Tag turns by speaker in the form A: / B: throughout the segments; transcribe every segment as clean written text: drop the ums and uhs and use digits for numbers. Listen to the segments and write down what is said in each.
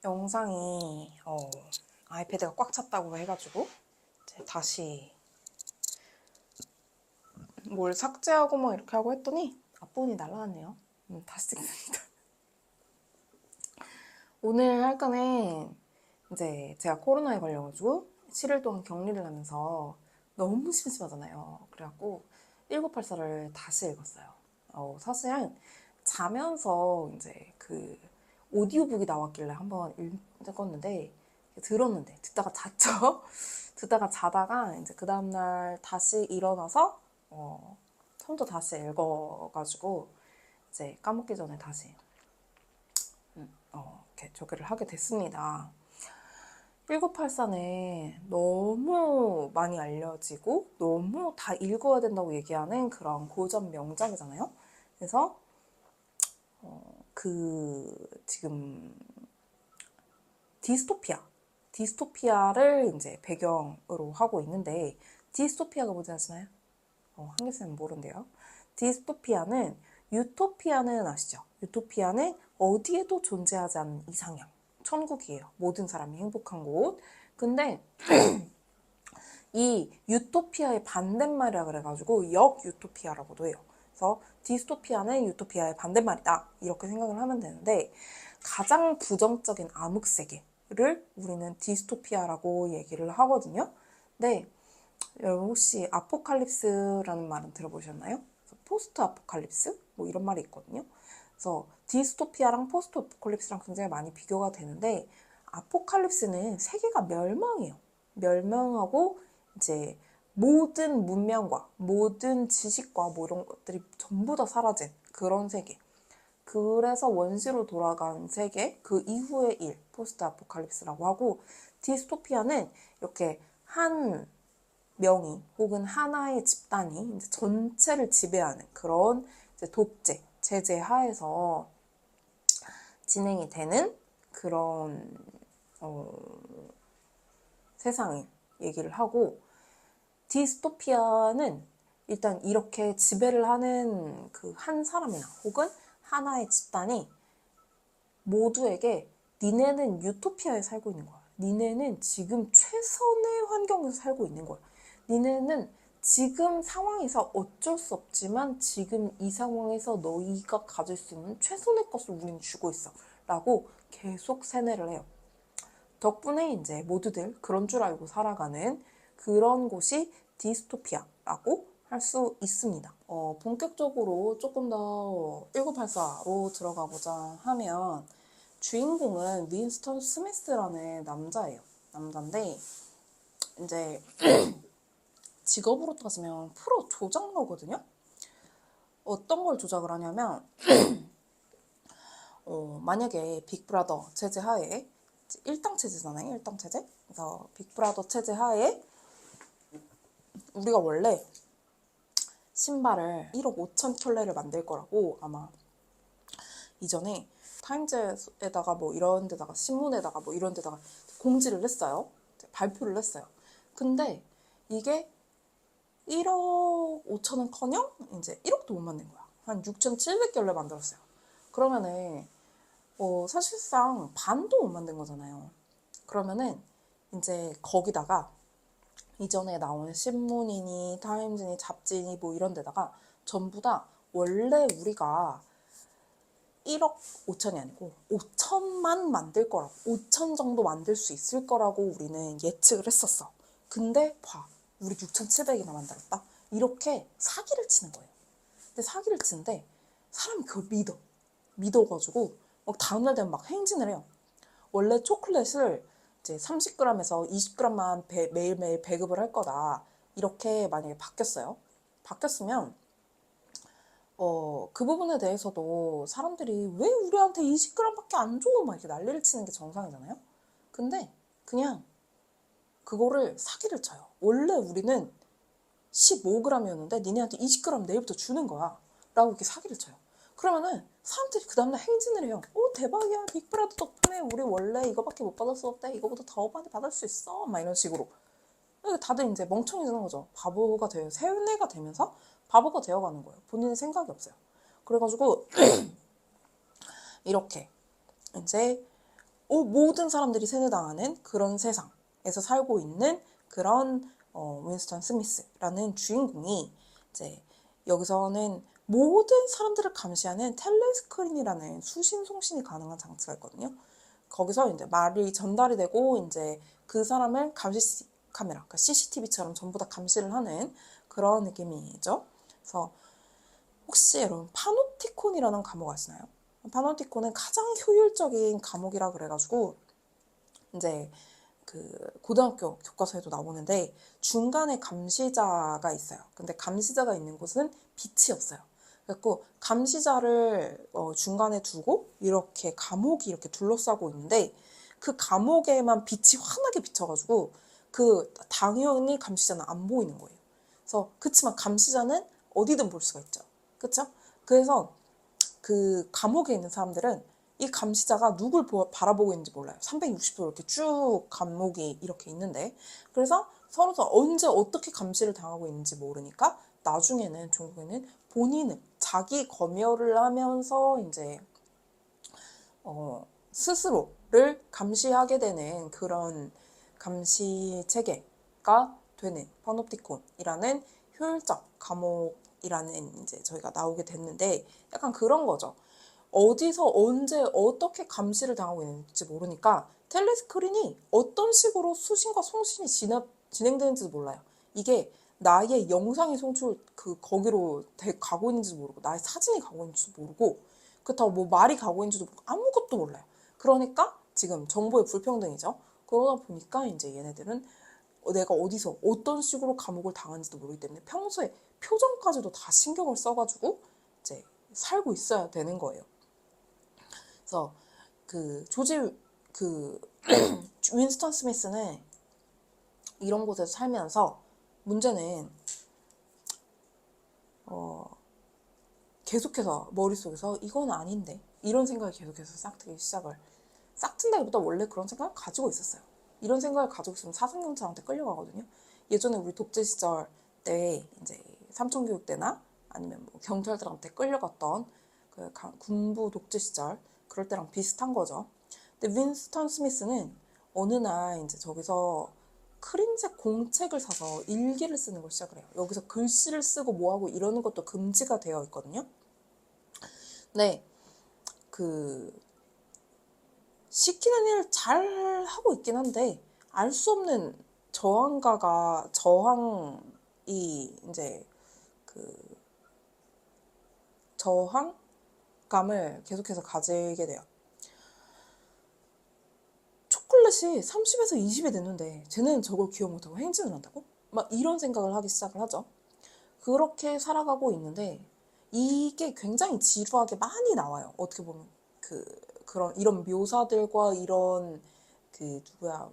A: 영상이 아이패드가 꽉 찼다고 해가지고 이제 다시 뭘 삭제하고 막 이렇게 하고 했더니 앞부분이 날라갔네요. 다시 찍습니다. 오늘 할 거는 이제 제가 코로나에 걸려가지고 7일 동안 격리를 하면서 너무 심심하잖아요. 그래갖고 1984를 다시 읽었어요. 사실은 자면서 이제 그 오디오북이 나왔길래 한번 읽었는데 들었는데 듣다가 잤죠. 듣다가 자다가 이제 그 다음날 다시 일어나서 처음부터 다시 읽어가지고 이제 까먹기 전에 다시 이렇게 조교를 하게 됐습니다. 1984는 너무 많이 알려지고 너무 다 읽어야 된다고 얘기하는 그런 고전 명작이잖아요. 그래서 지금 디스토피아를 이제 배경으로 하고 있는데 디스토피아가 뭔지 아시나요? 한국사람은 모른대요. 디스토피아는 유토피아는 아시죠? 유토피아는 어디에도 존재하지 않는 이상향. 천국이에요. 모든 사람이 행복한 곳. 근데 이 유토피아의 반대말이라 그래가지고 역유토피아라고도 해요. 그래서 디스토피아는 유토피아의 반대말이다. 이렇게 생각을 하면 되는데 가장 부정적인 암흑세계를 우리는 디스토피아라고 얘기를 하거든요. 근데 여러분 혹시 아포칼립스라는 말은 들어보셨나요? 포스트 아포칼립스? 뭐 이런 말이 있거든요. 그래서 디스토피아랑 포스트 아포칼립스랑 굉장히 많이 비교가 되는데 아포칼립스는 세계가 멸망해요. 멸망하고 이제 모든 문명과 모든 지식과 뭐 이런 것들이 전부 다 사라진 그런 세계. 그래서 원시로 돌아간 세계, 그 이후의 일, 포스트 아포칼립스라고 하고 디스토피아는 이렇게 한 명의 혹은 하나의 집단이 이제 전체를 지배하는 그런 이제 독재, 제재 하에서 진행이 되는 그런 세상을 얘기를 하고 디스토피아는 일단 이렇게 지배를 하는 그 한 사람이나 혹은 하나의 집단이 모두에게 니네는 유토피아에 살고 있는 거야. 니네는 지금 최선의 환경에서 살고 있는 거야. 니네는 지금 상황에서 어쩔 수 없지만 지금 이 상황에서 너희가 가질 수 있는 최선의 것을 우리는 주고 있어. 라고 계속 세뇌를 해요. 덕분에 이제 모두들 그런 줄 알고 살아가는 그런 곳이 디스토피아라고 할 수 있습니다. 본격적으로 조금 더 1984로 들어가 보자 하면 주인공은 윈스턴 스미스라는 남자예요. 남자인데 이제 직업으로 따지면 프로 조작러거든요. 어떤 걸 조작을 하냐면 만약에 빅브라더 체제 하에 1당 체제잖아요. 1당 체제. 그래서 빅브라더 체제 하에 우리가 원래 신발을 1억 5천 켤레를 만들 거라고 아마 이전에 타임즈에다가 뭐 이런 데다가 신문에다가 뭐 이런 데다가 공지를 했어요. 발표를 했어요. 근데 이게 1억 5천은커녕 이제 1억도 못 만든 거야. 한 6,700켤레 만들었어요. 그러면은 사실상 반도 못 만든 거잖아요. 그러면은 이제 거기다가 이전에 나온 신문이니 타임즈니 잡지니 뭐 이런 데다가 전부 다 원래 우리가 1억 5천이 아니고 5천만 만들 거라고 5천 정도 만들 수 있을 거라고 우리는 예측을 했었어. 근데 봐 우리 6,700이나 만들었다. 이렇게 사기를 치는 거예요. 근데 사기를 치는데 사람이 그걸 믿어가지고 막 다음날 되면 막 행진을 해요. 원래 초콜릿을 이제 30g에서 20g만 매일매일 배급을 할 거다. 이렇게 만약에 바뀌었으면 그 부분에 대해서도 사람들이 왜 우리한테 20g밖에 안 줘? 막 이렇게 난리를 치는 게 정상이잖아요. 근데 그냥 그거를 사기를 쳐요. 원래 우리는 15g이었는데 니네한테 20g 내일부터 주는 거야. 라고 이렇게 사기를 쳐요. 그러면은 사람들이 그 다음날 행진을 해요. 대박이야. 빅브라더 덕분에 우리 원래 이거밖에 못 받았었대. 이거보다 더 많이 받을 수 있어. 막 이런 식으로. 다들 이제 멍청해지는 거죠. 세뇌가 되면서 바보가 되어가는 거예요. 본인의 생각이 없어요. 그래가지고 이렇게 이제 모든 사람들이 세뇌당하는 그런 세상에서 살고 있는 그런 윈스턴 스미스라는 주인공이 이제 여기서는 모든 사람들을 감시하는 텔레스크린이라는 수신 송신이 가능한 장치가 있거든요. 거기서 이제 말이 전달이 되고 이제 그 사람을 감시 카메라, 그러니까 CCTV처럼 전부 다 감시를 하는 그런 느낌이죠. 그래서 혹시 여러분 파노티콘이라는 감옥 아시나요? 파노티콘은 가장 효율적인 감옥이라 그래가지고 이제 그 고등학교 교과서에도 나오는데 중간에 감시자가 있어요. 근데 감시자가 있는 곳은 빛이 없어요. 그래서 감시자를 중간에 두고 이렇게 감옥이 이렇게 둘러싸고 있는데 그 감옥에만 빛이 환하게 비쳐가지고 그 당연히 감시자는 안 보이는 거예요. 그래서 그치만 감시자는 어디든 볼 수가 있죠. 그쵸? 그래서 그 감옥에 있는 사람들은 이 감시자가 누굴 바라보고 있는지 몰라요. 360도 이렇게 쭉 감옥이 이렇게 있는데 그래서 서로 언제 어떻게 감시를 당하고 있는지 모르니까 나중에는 종국에는 본인은 자기 검열을 하면서 이제 스스로를 감시하게 되는 그런 감시 체계가 되는 파놉티콘이라는 효율적 감옥이라는 이제 저희가 나오게 됐는데 약간 그런 거죠. 어디서 언제 어떻게 감시를 당하고 있는지 모르니까 텔레스크린이 어떤 식으로 수신과 송신이 진행되는지도 몰라요. 이게 나의 영상이 거기로 가고 있는지도 모르고 나의 사진이 가고 있는지도 모르고 그렇다고 뭐 말이 가고 있는지도 모르고 아무것도 몰라요. 그러니까 지금 정보의 불평등이죠. 그러다 보니까 이제 얘네들은 내가 어디서 어떤 식으로 감옥을 당하는지도 모르기 때문에 평소에 표정까지도 다 신경을 써가지고 이제 살고 있어야 되는 거예요. 그래서 윈스턴 스미스는 이런 곳에서 살면서 문제는 계속해서 머릿속에서 이건 아닌데 이런 생각이 계속해서 싹튼다기보다 원래 그런 생각을 가지고 있었어요. 이런 생각을 가지고 있으면 사생경찰한테 끌려가거든요. 예전에 우리 독재 시절 때 이제 삼청교육대나 아니면 뭐 경찰들한테 끌려갔던 그 군부 독재 시절 그럴 때랑 비슷한 거죠. 근데 윈스턴 스미스는 어느 날 이제 저기서 크림색 공책을 사서 일기를 쓰는 걸 시작을 해요. 여기서 글씨를 쓰고 뭐하고 이러는 것도 금지가 되어 있거든요. 네, 시키는 일을 잘 하고 있긴 한데 알 수 없는 저항이 이제 저항감을 계속해서 가지게 돼요. 초콜릿이 30에서 20이 됐는데 쟤는 저걸 기억 못하고 행진을 한다고? 막 이런 생각을 하기 시작을 하죠. 그렇게 살아가고 있는데 이게 굉장히 지루하게 많이 나와요. 어떻게 보면 이런 묘사들과 이런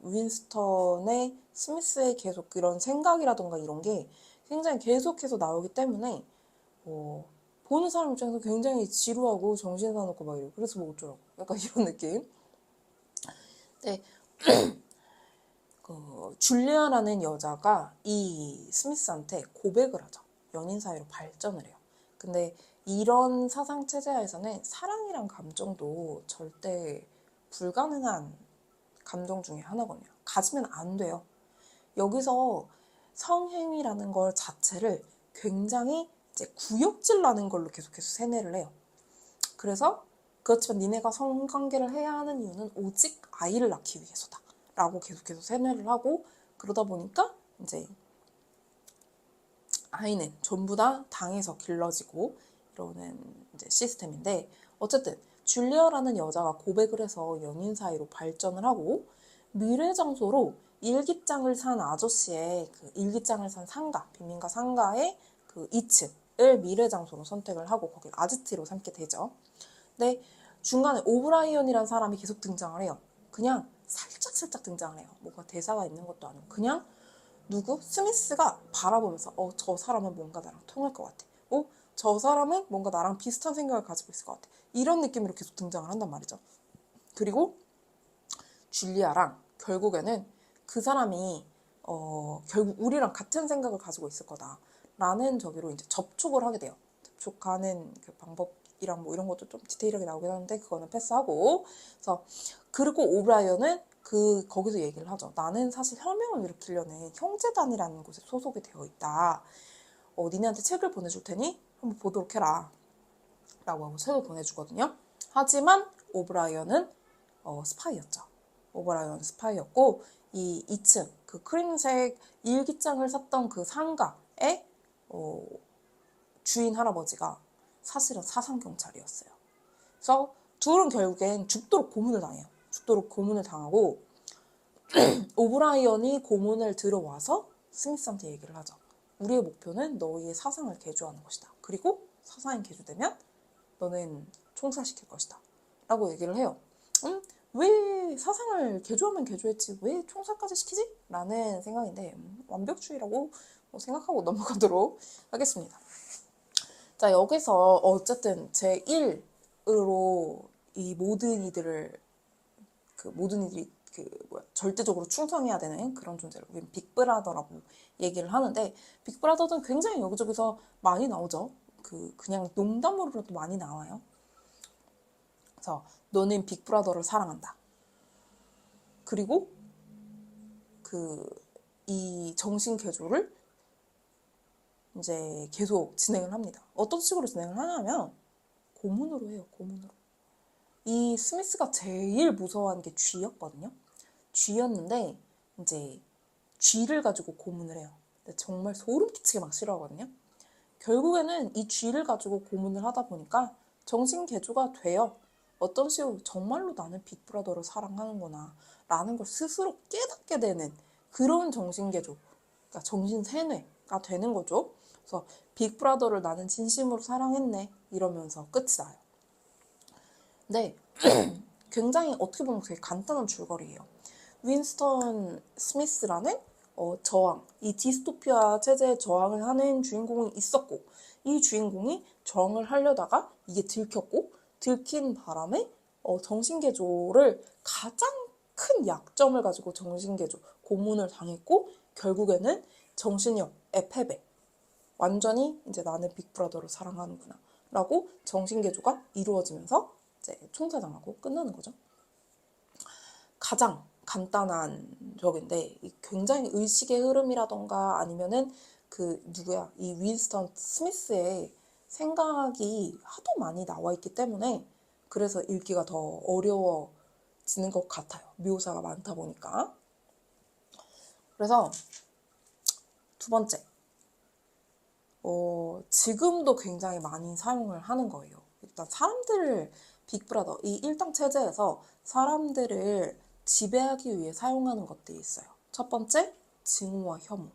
A: 윈스턴의 스미스의 계속 그런 생각이라던가 이런 게 굉장히 계속해서 나오기 때문에 보는 사람 입장에서 굉장히 지루하고 정신 사놓고 막 이래요. 그래서 뭐 어쩌라고 약간 이런 느낌. 네. 줄리아라는 여자가 이 스미스한테 고백을 하죠. 연인 사이로 발전을 해요. 근데 이런 사상 체제하에서는 사랑이란 감정도 절대 불가능한 감정 중에 하나거든요. 가지면 안 돼요. 여기서 성행위라는 걸 자체를 굉장히 이제 구역질나는 걸로 계속해서 세뇌를 해요. 그래서 그렇지만 니네가 성관계를 해야 하는 이유는 오직 아이를 낳기 위해서다 라고 계속해서 세뇌를 하고 그러다 보니까 이제 아이는 전부 다 당해서 길러지고 이러는 이제 시스템인데 어쨌든 줄리아라는 여자가 고백을 해서 연인 사이로 발전을 하고 미래 장소로 일기장을 산 아저씨의 일기장을 산 상가, 빈민가 상가의 2층을 미래 장소로 선택을 하고 거기를 아지트로 삼게 되죠. 근데 중간에 오브라이언이라는 사람이 계속 등장을 해요. 그냥 살짝 등장을 해요. 뭔가 대사가 있는 것도 아니고 그냥 스미스가 바라보면서 저 사람은 뭔가 나랑 통할 것 같아. 저 사람은 뭔가 나랑 비슷한 생각을 가지고 있을 것 같아. 이런 느낌으로 계속 등장을 한단 말이죠. 그리고 줄리아랑 결국에는 그 사람이 결국 우리랑 같은 생각을 가지고 있을 거다라는 저기로 이제 접촉을 하게 돼요. 접촉하는 그 방법이랑 뭐 이런 것도 좀 디테일하게 나오긴 하는데 그거는 패스하고. 그래서 그리고 오브라이언은 거기서 얘기를 하죠. 나는 사실 혁명을 일으키려는 형제단이라는 곳에 소속이 되어 있다. 니네한테 책을 보내줄 테니 한번 보도록 해라. 라고 하고 책을 보내주거든요. 하지만 오브라이언은 스파이였죠. 오브라이언은 스파이였고 이 2층 그 크림색 일기장을 샀던 그 상가의 주인 할아버지가 사실은 사상경찰이었어요. 그래서 둘은 결국엔 죽도록 고문을 당해요. 죽도록 고문을 당하고 오브라이언이 고문을 들어와서 스미스한테 얘기를 하죠. 우리의 목표는 너희의 사상을 개조하는 것이다. 그리고 사상이 개조되면 너는 총살시킬 것이다. 라고 얘기를 해요. 왜 사상을 개조하면 개조했지 왜 총살까지 시키지? 라는 생각인데 완벽주의라고 생각하고 넘어가도록 하겠습니다. 자, 여기서 어쨌든 제1으로 이 모든 이들이 절대적으로 충성해야 되는 그런 존재를 우리는 빅브라더라고 얘기를 하는데, 빅브라더는 굉장히 여기저기서 많이 나오죠. 그냥 농담으로라도 많이 나와요. 그래서 너는 빅브라더를 사랑한다. 그리고 이 정신개조를 이제 계속 진행을 합니다. 어떤 식으로 진행을 하냐면 고문으로 해요. 고문으로. 이 스미스가 제일 무서워하는 게 쥐였거든요. 쥐였는데 이제 쥐를 가지고 고문을 해요. 근데 정말 소름 끼치게 막 싫어하거든요. 결국에는 이 쥐를 가지고 고문을 하다 보니까 정신개조가 돼요. 어떤 식으로 정말로 나는 빅브라더를 사랑하는구나 라는 걸 스스로 깨닫게 되는 그런 정신개조, 그러니까 정신세뇌가 되는 거죠. 그래서 빅브라더를 나는 진심으로 사랑했네 이러면서 끝이 나요. 근데 굉장히 어떻게 보면 되게 간단한 줄거리예요. 윈스턴 스미스라는 저항, 이 디스토피아 체제에 저항을 하는 주인공이 있었고, 이 주인공이 저항을 하려다가 이게 들켰고, 들킨 바람에 정신개조를 가장 큰 약점을 가지고 정신개조, 고문을 당했고, 결국에는 정신력의 패배, 완전히 이제 나는 빅브라더를 사랑하는구나 라고 정신개조가 이루어지면서 이제 총살당하고 끝나는 거죠. 가장 간단한 적인데 굉장히 의식의 흐름이라던가 아니면은 이 윈스턴 스미스의 생각이 하도 많이 나와 있기 때문에 그래서 읽기가 더 어려워지는 것 같아요. 묘사가 많다 보니까. 그래서 두 번째, 지금도 굉장히 많이 사용을 하는 거예요. 일단 빅브라더, 이 일당 체제에서 사람들을 지배하기 위해 사용하는 것들이 있어요. 첫 번째, 증오와 혐오.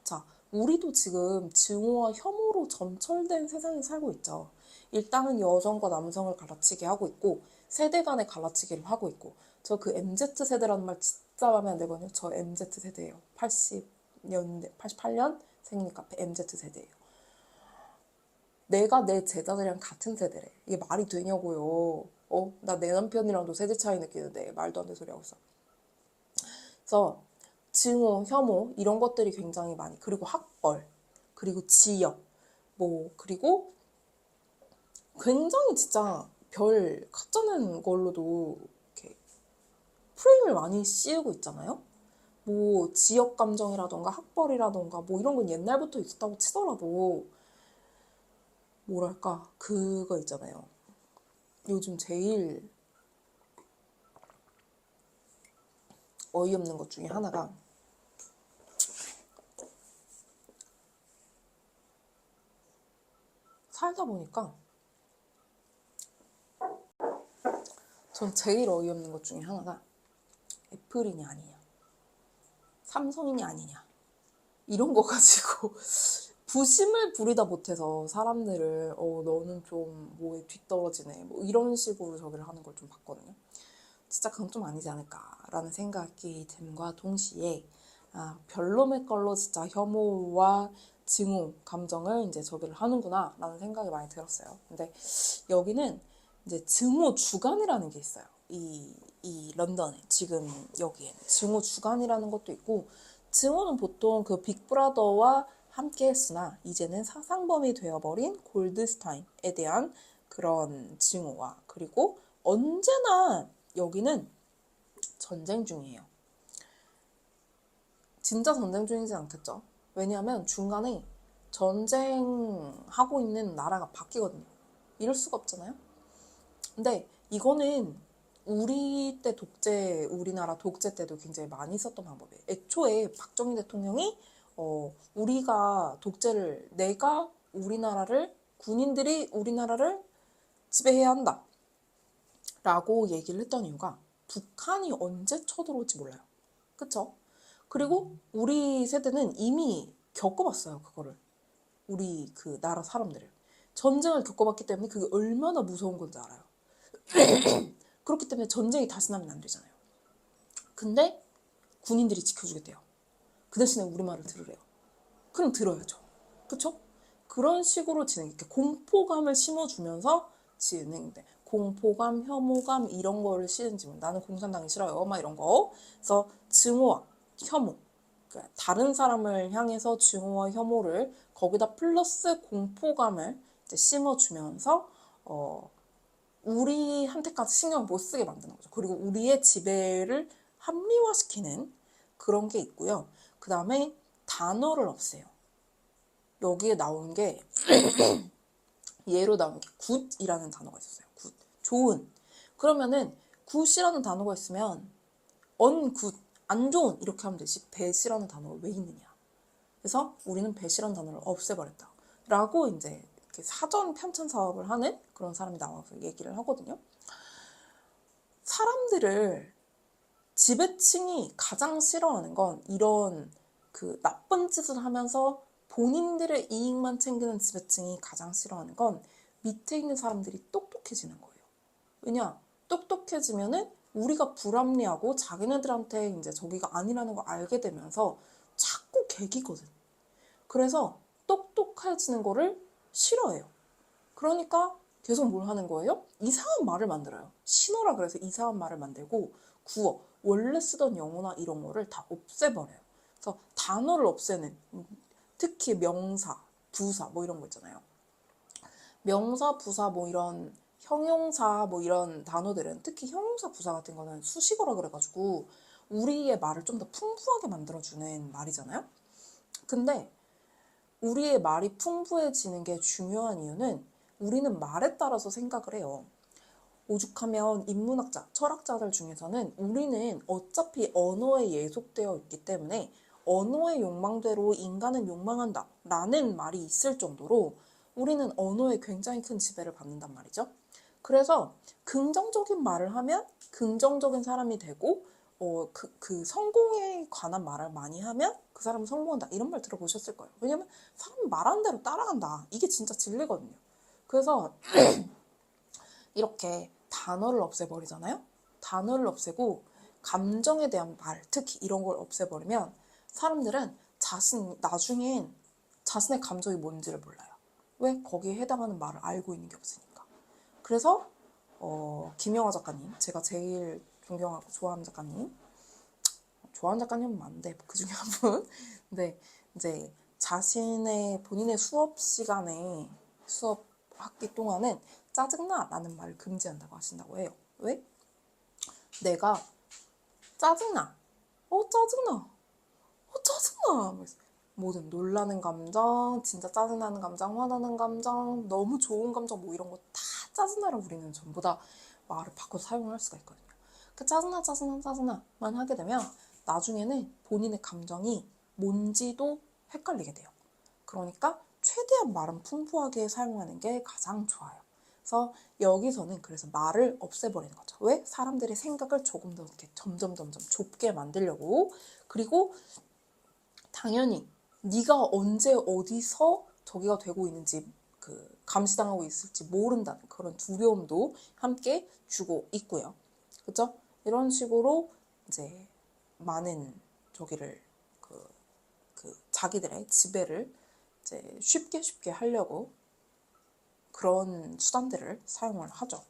A: 자, 우리도 지금 증오와 혐오로 점철된 세상에 살고 있죠. 일당은 여성과 남성을 갈라치게 하고 있고, 세대 간의 갈라치기를 하고 있고, 저 MZ세대라는 말 진짜 마음에 안 들거든요. 저 MZ세대예요. 88년 생이니까 MZ세대예요. 내가 내 제자들이랑 같은 세대래. 이게 말이 되냐고요. 나 내 남편이랑도 세대 차이 느끼는데 말도 안 되는 소리 하고 있어. 그래서 증오, 혐오 이런 것들이 굉장히 많이, 그리고 학벌, 그리고 지역, 그리고 굉장히 진짜 별 가짜는 걸로도 이렇게 프레임을 많이 씌우고 있잖아요. 지역 감정이라던가 학벌이라던가 이런 건 옛날부터 있었다고 치더라도 뭐랄까 그거 있잖아요. 요즘 제일 어이없는 것 중에 하나가 살다 보니까 전 제일 어이없는 것 중에 하나가 애플이냐 아니냐, 삼성이냐 아니냐 이런 거 가지고 부심을 부리다 못해서 사람들을 너는 좀 뭐에 뒤떨어지네 이런 식으로 저기를 하는 걸 좀 봤거든요. 진짜 그건 좀 아니지 않을까라는 생각이 됨과 동시에 별놈의 걸로 진짜 혐오와 증오 감정을 이제 저기를 하는구나 라는 생각이 많이 들었어요. 근데 여기는 이제 증오 주간이라는 게 있어요. 이 런던에 지금 여기에는 증오 주간이라는 것도 있고, 증오는 보통 그 빅브라더와 함께 했으나 이제는 사상범이 되어버린 골드스타인에 대한 그런 증오와 그리고 언제나 여기는 전쟁 중이에요. 진짜 전쟁 중이지 않겠죠. 왜냐하면 중간에 전쟁하고 있는 나라가 바뀌거든요. 이럴 수가 없잖아요. 근데 이거는 우리나라 독재 때도 굉장히 많이 썼던 방법이에요. 애초에 박정희 대통령이 우리가 군인들이 우리나라를 지배해야 한다 라고 얘기를 했던 이유가 북한이 언제 쳐들어올지 몰라요. 그쵸? 그리고 우리 세대는 이미 겪어봤어요. 그거를. 우리 그 나라 사람들을. 전쟁을 겪어봤기 때문에 그게 얼마나 무서운 건지 알아요. 그렇기 때문에 전쟁이 다시 나면 안 되잖아요. 근데 군인들이 지켜주겠대요. 그 대신에 우리 말을 들으래요. 그럼 들어야죠. 그쵸? 그런 식으로 이렇게 공포감을 심어주면서 진행돼. 공포감, 혐오감 이런 거를 심어주면 나는 공산당이 싫어요. 막 이런 거. 그래서 증오와 혐오. 그러니까 다른 사람을 향해서 증오와 혐오를 거기다 플러스 공포감을 이제 심어주면서 우리한테까지 신경을 못 쓰게 만드는 거죠. 그리고 우리의 지배를 합리화시키는 그런 게 있고요. 그 다음에 단어를 없애요. 여기에 나오는 게 예로 나오는 게 굿이라는 단어가 있었어요. 굿. 좋은. 그러면은 굿이라는 단어가 있으면 ungood, 안 좋은 이렇게 하면 되지 bad이라는 단어가 왜 있느냐. 그래서 우리는 bad이라는 단어를 없애버렸다. 라고 이제 이렇게 사전 편찬 사업을 하는 그런 사람이 나와서 얘기를 하거든요. 사람들을 지배층이 가장 싫어하는 건 이런 그 나쁜 짓을 하면서 본인들의 이익만 챙기는 지배층이 가장 싫어하는 건 밑에 있는 사람들이 똑똑해지는 거예요. 왜냐? 똑똑해지면은 우리가 불합리하고 자기네들한테 이제 저기가 아니라는 걸 알게 되면서 자꾸 개기거든. 그래서 똑똑해지는 거를 싫어해요. 그러니까 계속 뭘 하는 거예요? 이상한 말을 만들어요. 신어라 그래서 이상한 말을 만들고 구어, 원래 쓰던 영어나 이런 거를 다 없애버려요. 그래서 단어를 없애는, 특히 명사, 부사 뭐 이런 거 있잖아요. 명사, 부사 뭐 이런 형용사 뭐 이런 단어들은 특히 형용사, 부사 같은 거는 수식어라 그래가지고 우리의 말을 좀 더 풍부하게 만들어주는 말이잖아요. 근데 우리의 말이 풍부해지는 게 중요한 이유는 우리는 말에 따라서 생각을 해요. 오죽하면 인문학자, 철학자들 중에서는 우리는 어차피 언어에 예속되어 있기 때문에 언어의 욕망대로 인간은 욕망한다 라는 말이 있을 정도로 우리는 언어에 굉장히 큰 지배를 받는단 말이죠. 그래서 긍정적인 말을 하면 긍정적인 사람이 되고 그 성공에 관한 말을 많이 하면 그 사람은 성공한다 이런 말 들어보셨을 거예요. 왜냐면 사람은 말하는 대로 따라간다. 이게 진짜 진리거든요. 그래서 이렇게 단어를 없애버리잖아요. 단어를 없애고 감정에 대한 말, 특히 이런 걸 없애버리면 사람들은 나중엔 자신의 감정이 뭔지를 몰라요. 왜? 거기에 해당하는 말을 알고 있는 게 없으니까. 그래서 김영하 작가님, 제가 제일 존경하고 좋아하는 작가님, 좋아하는 작가님은 많은데 그 중에 한 분. 근데 이제 본인의 수업 시간에 수업 학기 동안은 짜증나 라는 말을 금지한다고 하신다고 해요. 왜? 내가 짜증나. 짜증나. 짜증나. 모든 놀라는 감정, 진짜 짜증나는 감정, 화나는 감정, 너무 좋은 감정 뭐 이런 거 다 짜증나라 우리는 전부 다 말을 바꿔서 사용할 수가 있거든요. 그 짜증나만 하게 되면 나중에는 본인의 감정이 뭔지도 헷갈리게 돼요. 그러니까 최대한 말은 풍부하게 사용하는 게 가장 좋아요. 그래서 여기서는 그래서 말을 없애버리는 거죠. 왜? 사람들의 생각을 조금 더 이렇게 점점 좁게 만들려고. 그리고 당연히 네가 언제 어디서 저기가 되고 있는지 감시당하고 있을지 모른다는 그런 두려움도 함께 주고 있고요. 그렇죠? 이런 식으로 이제 많은 자기들의 지배를 이제 쉽게 하려고 그런 수단들을 사용을 하죠.